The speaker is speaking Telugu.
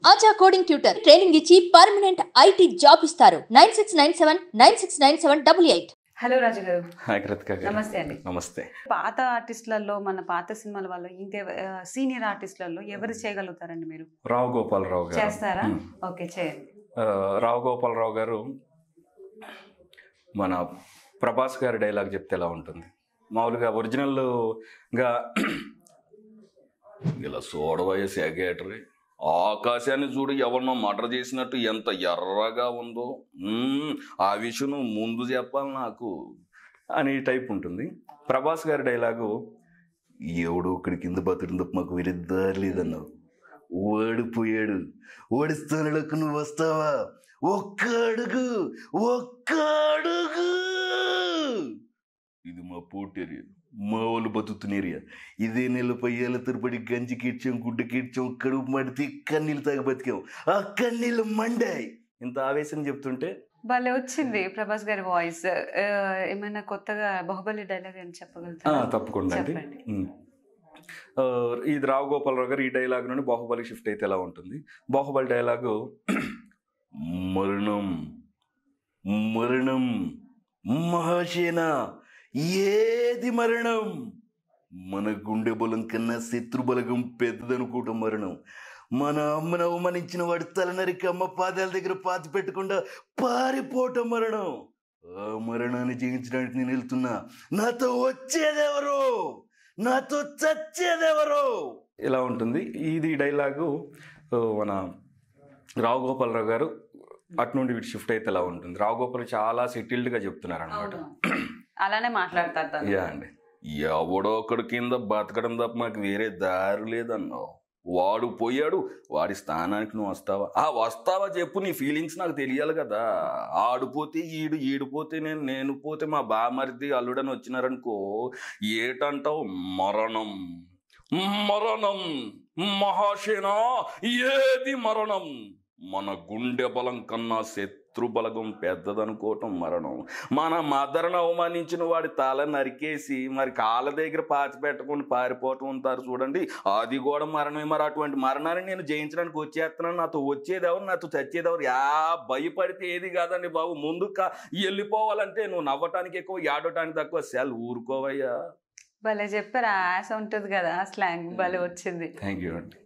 ఆచా కోడింగ్ ట్యూటర్ ట్రైనింగ్ ఇచ్చి పర్మనెంట్ ఐటీ జాబ్ ఇస్తారు. 9697969788. హలో రాజు గారు. హాయ్ కృతిక గారు. నమస్తే అండి. నమస్తే. పాత ఆర్టిస్టులలో మన పాత సినిమాల వాళ్ళు ఇంకే సీనియర్ ఆర్టిస్టులలో ఎవరు చేయగలుగుతారండి మీరు? రావు గోపాలరావు గారు చేస్తారా? ఓకే, చేయండి. రావు గోపాలరావు గారు మన ప్రభాస్ గారి డైలాగ్ చెప్తే ఎలా ఉంటుంది? మామూలుగా ఒరిజినల్గా ఇలా సోడవయ్య సెక్రటరీ ఆకాశాన్ని చూడు ఎవరినో మర్డర్ చేసినట్టు ఎంత ఎర్రగా ఉందో, ఆ విషయం ముందు చెప్పాలి నాకు అని టైప్ ఉంటుంది. ప్రభాస్ గారి డైలాగు ఎవడు ఒకడి కింద బతుడు మాకు విరుద్దారు లేదన్నావు, ఓడిపోయాడు, ఓడిస్తానులకు నువ్వు వస్తావా, ఒక్క అడుగు ఒక్క అడుగు, ఇది మా పోటేరియా, మా వాళ్ళు బతుకుతున్న ఏరియా, ఇదే నెలపై ఏళ్ళ తరబడి గంజి కీడ్చాం, గుడ్డ కీడ్చాం, కడుపు మడితే కన్నీళ్ళు తాగి బతికాం, ఆ కన్నీళ్ళు మండాయి. ఇంత ఆవేశం చెప్తుంటే భలే వచ్చింది ప్రభాస్ గారి వాయిస్. ఏమైనా కొత్తగా బాహుబలి డైలాగ్ అని చెప్పగలుగుతారా? తప్పకుండా అండి. ఇది రావు గోపాలరావు గారు ఈ డైలాగ్ నుండి బాహుబలి షిఫ్ట్ అయితే ఎలా ఉంటుంది? బాహుబలి డైలాగు మరణం మరణం మహాసేన, ఏది మరణం? మన గుండె బలం కన్నా శత్రు బలగం పెద్దదనుకోవటం మరణం. మన అమ్మను అవమానించిన వాడి తల నరికి అమ్మ పాదాల దగ్గర పాతి పెట్టకుండా పారిపోవటం మరణం. ఆ మరణాన్ని జయించడానికి నేను వెళ్తున్నా, నాతో వచ్చేదెవరు, నాతో చచ్చేదెవరు? ఇలా ఉంటుంది. ఇది డైలాగు మన రావు గోపాలరావు గారు అటు నుండి వీటి షిఫ్ట్ అయితే ఎలా ఉంటుంది? రావు గోపాల్ చాలా సెటిల్డ్గా చెప్తున్నారు అనమాట. అలానే మాట్లాడతారు. యా అండి. ఎవడో ఒకడు కింద బతకడం తప్ప మాకు వేరే దారి లేదన్నావు, వాడు పోయాడు, వాడి స్థానానికి నువ్వు వస్తావా? వస్తావా చెప్పు, నీ ఫీలింగ్స్ నాకు తెలియాలి కదా. ఆడిపోతే ఈడిపోతే నేను పోతే మా బామరిది అల్లుడని వచ్చినారనుకో, ఏటంటావు? మరణం మరణం మహాసేన, ఏది మరణం? మన గుండె బలం కన్నా శత్రు బలగం పెద్దదనుకోవటం మరణం. మన మదర్ను అవమానించిన వాడి తల నరికేసి మరి కాళ్ళ దగ్గర పాతి పెట్టకుండా పారిపోవటం ఉంటారు చూడండి, అది కూడా మరణమే. మరి అటువంటి మరణాన్ని నేను జయించడానికి వచ్చేస్తున్నాను, నాతో వచ్చేదెవరు, నాతో చచ్చేదెవరు? భయపడితే ఏది కాదండి బాబు, ముందుకు వెళ్ళిపోవాలంటే నువ్వు నవ్వటానికి ఎక్కువ, ఏడవటానికి తక్కువ. సెల్ ఊరుకోవయ్యా. భలే చెప్పారు. ఆశ ఉంటుంది కదా, స్లాంగ్ భలే వచ్చింది. థ్యాంక్ యూ అండి.